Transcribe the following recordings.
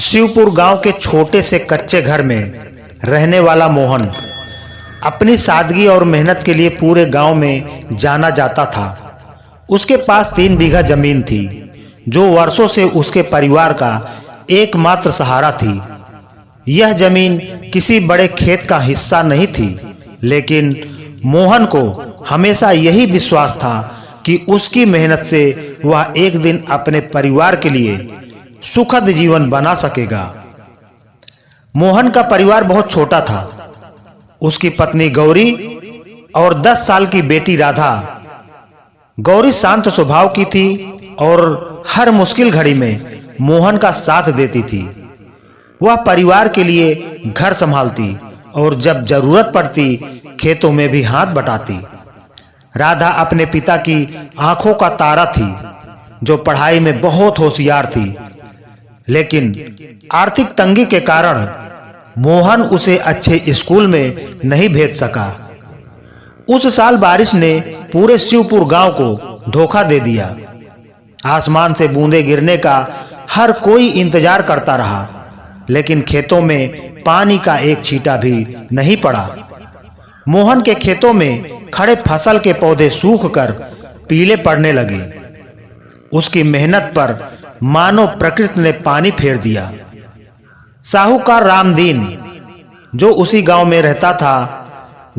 शिवपुर गांव के छोटे से कच्चे घर में रहने वाला मोहन अपनी सादगी और मेहनत के लिए पूरे गांव में जाना जाता था। उसके पास 3 बीघा जमीन थी जो वर्षों से उसके परिवार का एकमात्र सहारा थी। यह जमीन किसी बड़े खेत का हिस्सा नहीं थी, लेकिन मोहन को हमेशा यही विश्वास था कि उसकी मेहनत से वह एक दिन अपने परिवार के लिए सुखद जीवन बना सकेगा। मोहन का परिवार बहुत छोटा था। उसकी पत्नी गौरी और 10 साल की बेटी राधा। गौरी शांत स्वभाव की थी और हर मुश्किल घड़ी में मोहन का साथ देती थी। वह परिवार के लिए घर संभालती और जब जरूरत पड़ती खेतों में भी हाथ बटाती। राधा अपने पिता की आंखों का तारा थी, जो पढ़ाई में बहुत होशियार थी, लेकिन आर्थिक तंगी के कारण मोहन उसे अच्छे स्कूल में नहीं भेज सका। उस साल बारिश ने पूरे शिवपुर गांव को धोखा दे दिया। आसमान से बूंदें गिरने का हर कोई इंतजार करता रहा, लेकिन खेतों में पानी का एक छींटा भी नहीं पड़ा। मोहन के खेतों में खड़े फसल के पौधे सूखकर पीले पड़ने लगे। उसकी मेहनत पर मानो प्रकृति ने पानी फेर दिया। साहूकार रामदीन, जो उसी गांव में रहता था,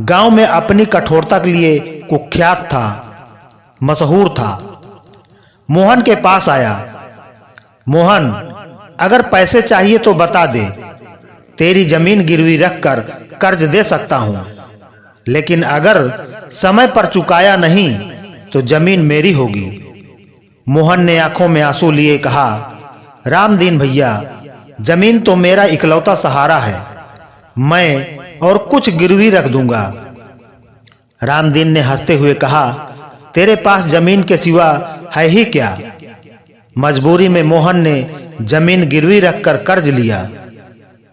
गांव में अपनी कठोरता के लिए कुख्यात था, मशहूर था। मोहन के पास आया। मोहन, अगर पैसे चाहिए तो बता दे, तेरी जमीन गिरवी रखकर कर्ज दे सकता हूं, लेकिन अगर समय पर चुकाया नहीं तो जमीन मेरी होगी। मोहन ने आंखों में आंसू लिए कहा, रामदीन भैया, जमीन तो मेरा इकलौता सहारा है, मैं और कुछ गिरवी रख दूंगा। रामदीन ने हंसते हुए कहा, तेरे पास जमीन के सिवा है ही क्या? मजबूरी में मोहन ने जमीन गिरवी रखकर कर्ज लिया।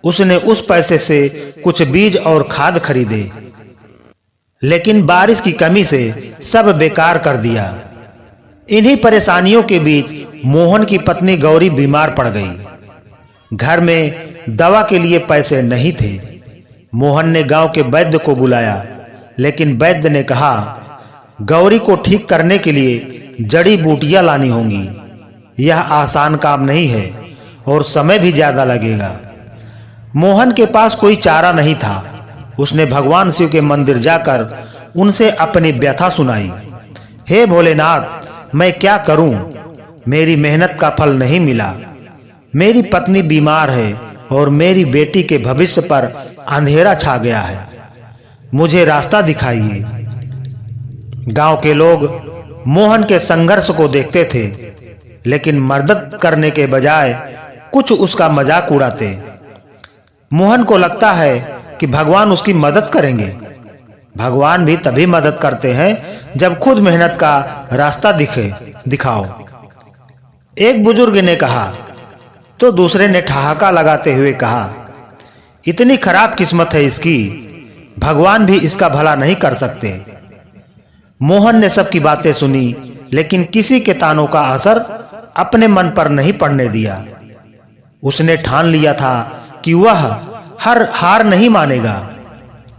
उसने उस पैसे से कुछ बीज और खाद खरीदे, लेकिन बारिश की कमी से सब बेकार कर दिया। इन्हीं परेशानियों के बीच मोहन की पत्नी गौरी बीमार पड़ गई। घर में दवा के लिए पैसे नहीं थे। मोहन ने गांव के वैद्य को बुलाया, लेकिन वैद्य ने कहा, गौरी को ठीक करने के लिए जड़ी बूटियां लानी होंगी। यह आसान काम नहीं है और समय भी ज्यादा लगेगा। मोहन के पास कोई चारा नहीं था। उसने भगवान शिव के मंदिर जाकर उनसे अपनी व्यथा सुनाई। हे भोलेनाथ, मैं क्या करूं? मेरी मेहनत का फल नहीं मिला। मेरी पत्नी बीमार है और मेरी बेटी के भविष्य पर अंधेरा छा गया है। मुझे रास्ता दिखाइए। गांव के लोग मोहन के संघर्ष को देखते थे, लेकिन मदद करने के बजाय कुछ उसका मजाक उड़ाते। मोहन को लगता है कि भगवान उसकी मदद करेंगे। भगवान भी तभी मदद करते हैं जब खुद मेहनत का रास्ता दिखाओ। एक बुजुर्ग ने कहा तो दूसरे ने ठहाका लगाते हुए कहा, इतनी खराब किस्मत है इसकी, भगवान भी इसका भला नहीं कर सकते। मोहन ने सबकी बातें सुनी, लेकिन किसी के तानों का असर अपने मन पर नहीं पड़ने दिया। उसने ठान लिया था कि वह हर हार नहीं मानेगा।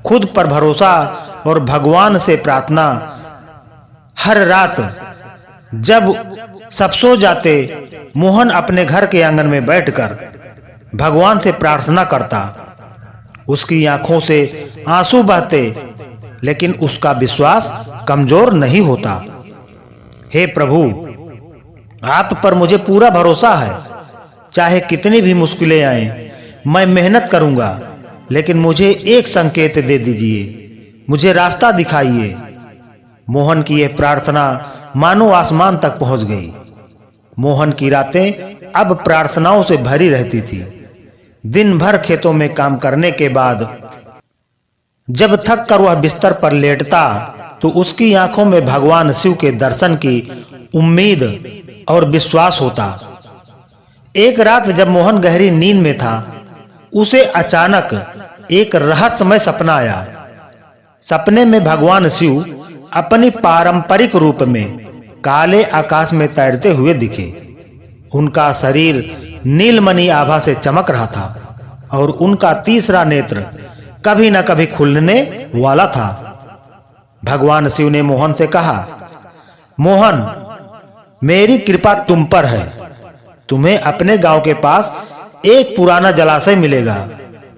खुद पर भरोसा और भगवान से प्रार्थना। हर रात जब सब सो जाते, मोहन अपने घर के आंगन में बैठकर भगवान से प्रार्थना करता। उसकी आंखों से आंसू बहते, लेकिन उसका विश्वास कमजोर नहीं होता। हे प्रभु, आप पर मुझे पूरा भरोसा है। चाहे कितनी भी मुश्किलें आएं, मैं मेहनत करूंगा, लेकिन मुझे एक संकेत दे दीजिए, मुझे रास्ता दिखाइए। मोहन की यह प्रार्थना मानो आसमान तक पहुंच गई। मोहन की रातें अब प्रार्थनाओं से भरी रहती थी। दिन भर खेतों में काम करने के बाद जब थक कर वह बिस्तर पर लेटता, तो उसकी आंखों में भगवान शिव के दर्शन की उम्मीद और विश्वास होता। एक रात जब मोहन गहरी नींद में था, उसे अचानक एक रहस्यमय सपना आया। सपने में भगवान शिव अपनी पारंपरिक रूप में काले आकाश में तैरते हुए दिखे। उनका शरीर नीलमणि आभा से चमक रहा था और उनका तीसरा नेत्र कभी न कभी खुलने वाला था। भगवान शिव ने मोहन से कहा, मोहन, मेरी कृपा तुम पर है। तुम्हें अपने गांव के पास एक पुराना जलाशय मिलेगा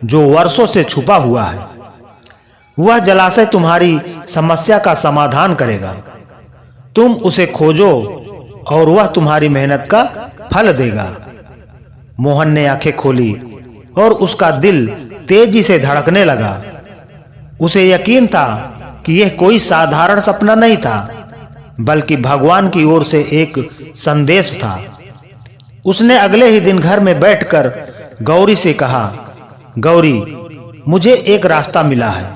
जो वर्षों से छुपा हुआ है। वह जलाशय तुम्हारी समस्या का समाधान करेगा। तुम उसे खोजो और वह तुम्हारी मेहनत का फल देगा। मोहन ने आंखें खोली और उसका दिल तेजी से धड़कने लगा। उसे यकीन था कि यह कोई साधारण सपना नहीं था, बल्कि भगवान की ओर से एक संदेश था। उसने अगले ही दिन घर में बैठकर गौरी से कहा, गौरी, मुझे एक रास्ता मिला है।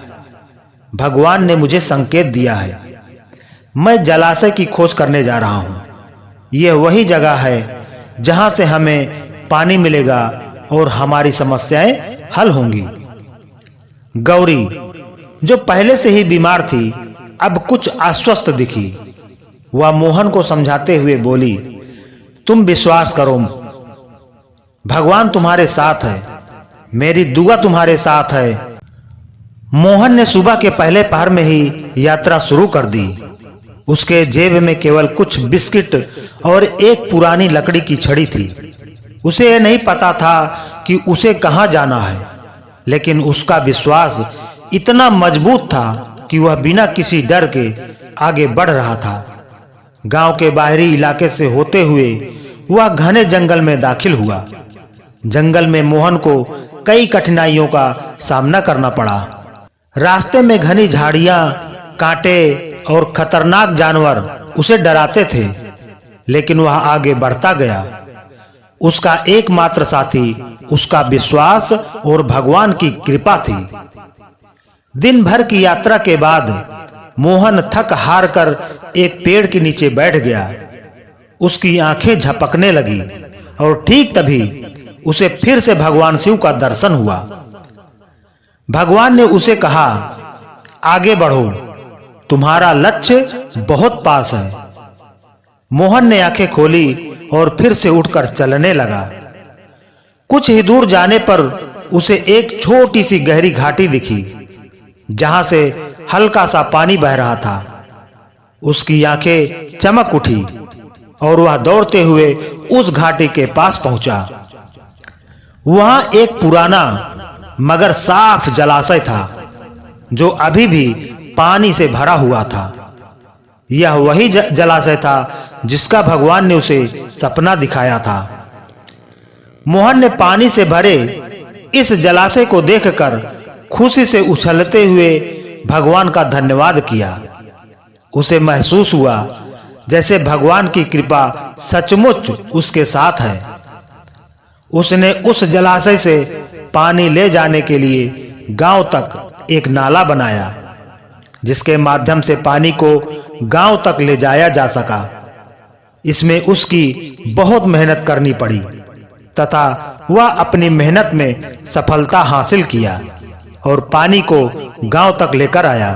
भगवान ने मुझे संकेत दिया है। मैं जलाशय की खोज करने जा रहा हूं। यह वही जगह है जहां से हमें पानी मिलेगा और हमारी समस्याएं हल होंगी। गौरी, जो पहले से ही बीमार थी, अब कुछ आश्वस्त दिखी। वह मोहन को समझाते हुए बोली, तुम विश्वास करो, भगवान तुम्हारे साथ है। मेरी दुआ तुम्हारे साथ है। मोहन ने सुबह के पहले पहर में ही यात्रा शुरू कर दी। उसके जेब में केवल कुछ बिस्किट और एक पुरानी लकड़ी की छड़ी थी। उसे यह नहीं पता था कि उसे कहां जाना है, लेकिन उसका विश्वास इतना मजबूत था कि वह बिना किसी डर के आगे बढ़ रहा था। गांव के बाहरी इलाके से होते हुए वह घने जंगल में दाखिल हुआ। जंगल में मोहन को कई कठिनाइयों का सामना करना पड़ा। रास्ते में घनी झाड़ियां, कांटे और खतरनाक जानवर उसे डराते थे, लेकिन वह आगे बढ़ता गया। उसका एकमात्र साथी उसका विश्वास और भगवान की कृपा थी। दिन भर की यात्रा के बाद मोहन थक हार कर एक पेड़ के नीचे बैठ गया। उसकी आंखें झपकने लगी और ठीक तभी उसे फिर से भगवान शिव का दर्शन हुआ। भगवान ने उसे कहा, आगे बढ़ो, तुम्हारा लक्ष्य बहुत पास है। मोहन ने आंखें खोली और फिर से उठकर चलने लगा। कुछ ही दूर जाने पर उसे एक छोटी सी गहरी घाटी दिखी, जहां से हल्का सा पानी बह रहा था। उसकी आंखें चमक उठी और वह दौड़ते हुए उस घाटी के पास पहुंचा। वहां एक पुराना मगर साफ जलाशय था, जो अभी भी पानी से भरा हुआ था। यह वही जलाशय था जिसका भगवान ने उसे सपना दिखाया था। मोहन ने पानी से भरे इस जलाशय को देखकर खुशी से उछलते हुए भगवान का धन्यवाद किया। उसे महसूस हुआ जैसे भगवान की कृपा सचमुच उसके साथ है। उसने उस जलाशय से पानी ले जाने के लिए गांव तक एक नाला बनाया, जिसके माध्यम से पानी को गांव तक ले जाया जा सका। इसमें उसकी बहुत मेहनत करनी पड़ी तथा वह अपनी मेहनत में सफलता हासिल किया और पानी को गांव तक लेकर आया।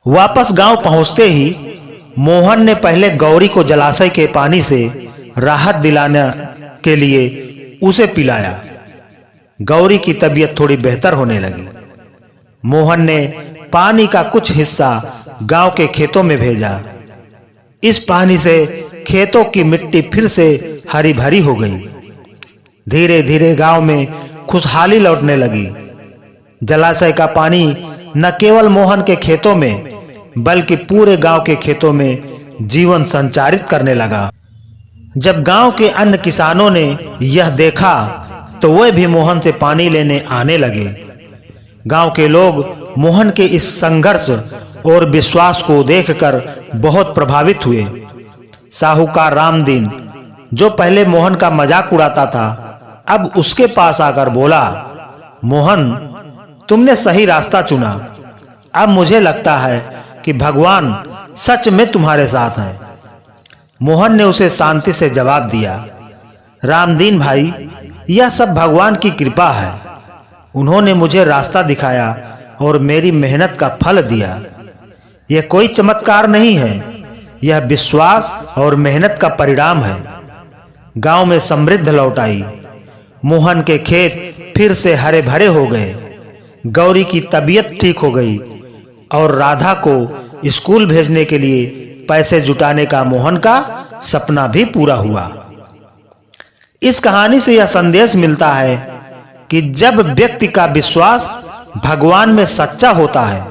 वापस गांव पहुंचते ही मोहन ने पहले गौरी को जलाशय के पानी से राहत दिलाने के लिए उसे पिलाया। गौरी की तबीयत थोड़ी बेहतर होने लगी। मोहन ने पानी का कुछ हिस्सा गांव के खेतों में भेजा। इस पानी से खेतों की मिट्टी फिर से हरी भरी हो गई। धीरे धीरे गांव में खुशहाली लौटने लगी। जलाशय का पानी न केवल मोहन के खेतों में बल्कि पूरे गांव के खेतों में जीवन संचारित करने लगा। जब गांव के अन्य किसानों ने यह देखा तो वे भी मोहन से पानी लेने आने लगे। गांव के लोग मोहन के इस संघर्ष और विश्वास को देखकर बहुत प्रभावित हुए। साहूकार रामदीन, जो पहले मोहन का मजाक उड़ाता था, अब उसके पास आकर बोला, मोहन, तुमने सही रास्ता चुना। अब मुझे लगता है कि भगवान सच में तुम्हारे साथ हैं। मोहन ने उसे शांति से जवाब दिया, रामदीन भाई, यह सब भगवान की कृपा है। उन्होंने मुझे रास्ता दिखाया और मेरी मेहनत का फल दिया। यह कोई चमत्कार नहीं है, यह विश्वास और मेहनत का परिणाम है। गांव में समृद्ध लौट आई। मोहन के खेत फिर से हरे भरे हो गए। गौरी की तबीयत ठीक हो गई और राधा को स्कूल भेजने के लिए पैसे जुटाने का मोहन का सपना भी पूरा हुआ। इस कहानी से यह संदेश मिलता है कि जब व्यक्ति का विश्वास भगवान में सच्चा होता है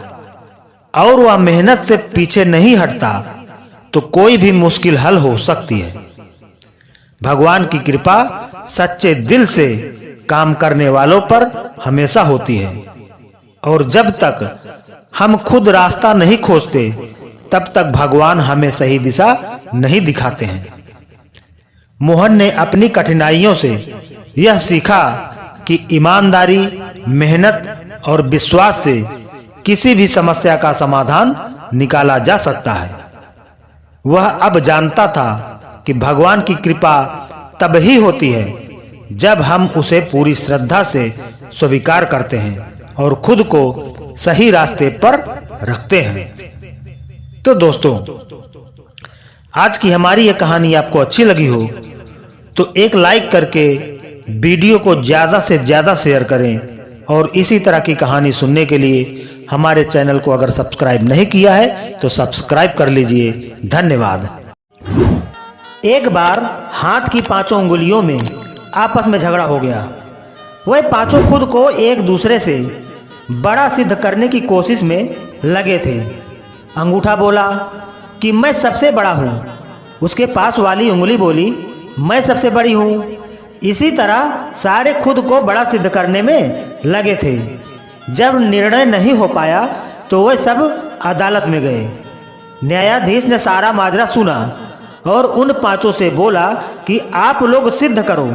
और वह मेहनत से पीछे नहीं हटता तो कोई भी मुश्किल हल हो सकती है। भगवान की कृपा सच्चे दिल से काम करने वालों पर हमेशा होती है और जब तक हम खुद रास्ता नहीं खोजते तब तक भगवान हमें सही दिशा नहीं दिखाते हैं। मोहन ने अपनी कठिनाइयों से यह सीखा कि ईमानदारी, मेहनत और विश्वास से किसी भी समस्या का समाधान निकाला जा सकता है। वह अब जानता था कि भगवान की कृपा तब ही होती है जब हम उसे पूरी श्रद्धा से स्वीकार करते हैं और खुद को सही रास्ते पर रखते हैं। तो दोस्तों, आज की हमारी यह कहानी आपको अच्छी लगी हो तो एक लाइक करके वीडियो को ज्यादा से ज्यादा शेयर करें और इसी तरह की कहानी सुनने के लिए हमारे चैनल को अगर सब्सक्राइब नहीं किया है तो सब्सक्राइब कर लीजिए। धन्यवाद। एक बार हाथ की पांचों उंगलियों में आपस में झगड़ा हो गया। वह पांचों खुद को एक दूसरे से बड़ा सिद्ध करने की कोशिश में लगे थे। अंगूठा बोला कि मैं सबसे बड़ा हूँ। उसके पास वाली उंगली बोली मैं सबसे बड़ी हूँ। इसी तरह सारे खुद को बड़ा सिद्ध करने में लगे थे। जब निर्णय नहीं हो पाया तो वे सब अदालत में गए। न्यायाधीश ने सारा माजरा सुना और उन पांचों से बोला कि आप लोग सिद्ध करो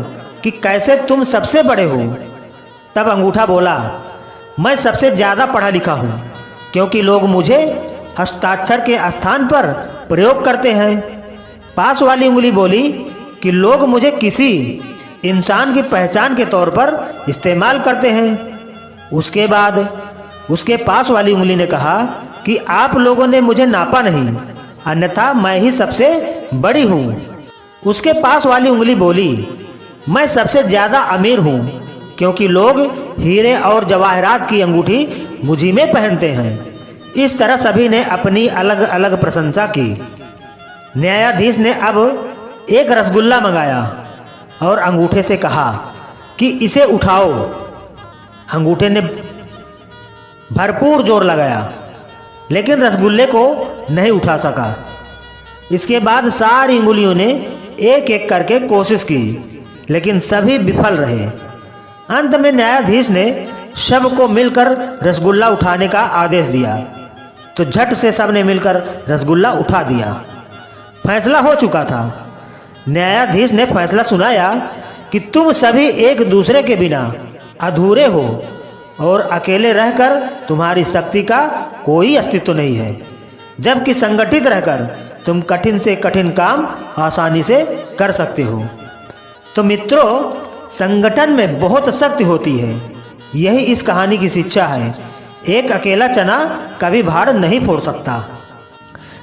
कि कैसे तुम सबसे बड़े हो। तब अंगूठा बोला मैं सबसे ज्यादा पढ़ा लिखा हूँ क्योंकि लोग मुझे हस्ताक्षर के स्थान पर प्रयोग करते हैं। पास वाली उंगली बोली कि लोग मुझे किसी इंसान की पहचान के तौर पर इस्तेमाल करते हैं। उसके बाद उसके पास वाली उंगली ने कहा कि आप लोगों ने मुझे नापा नहीं, अन्यथा मैं ही सबसे बड़ी हूँ। उसके पास वाली उंगली बोली मैं सबसे ज्यादा अमीर हूँ क्योंकि लोग हीरे और जवाहरात की अंगूठी मुझी में पहनते हैं। इस तरह सभी ने अपनी अलग अलग प्रशंसा की। न्यायाधीश ने अब एक रसगुल्ला मंगाया और अंगूठे से कहा कि इसे उठाओ। अंगूठे ने भरपूर जोर लगाया लेकिन रसगुल्ले को नहीं उठा सका। इसके बाद सारी उंगलियों ने एक एक करके कोशिश की लेकिन सभी विफल रहे। अंत में न्यायाधीश ने सबको मिलकर रसगुल्ला उठाने का आदेश दिया तो झट से सबने मिलकर रसगुल्ला उठा दिया। फैसला हो चुका था। न्यायाधीश ने फैसला सुनाया कि तुम सभी एक दूसरे के बिना अधूरे हो और अकेले रहकर तुम्हारी शक्ति का कोई अस्तित्व नहीं है, जबकि संगठित रहकर तुम कठिन से कठिन काम आसानी से कर सकते हो। तो मित्रों, संगठन में बहुत शक्ति होती है। यही इस कहानी की शिक्षा है। एक अकेला चना कभी भाड़ नहीं फोड़ सकता।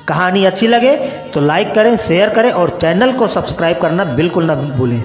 कहानी अच्छी लगे तो लाइक करें, शेयर करें और चैनल को सब्सक्राइब करना बिल्कुल न भूलें।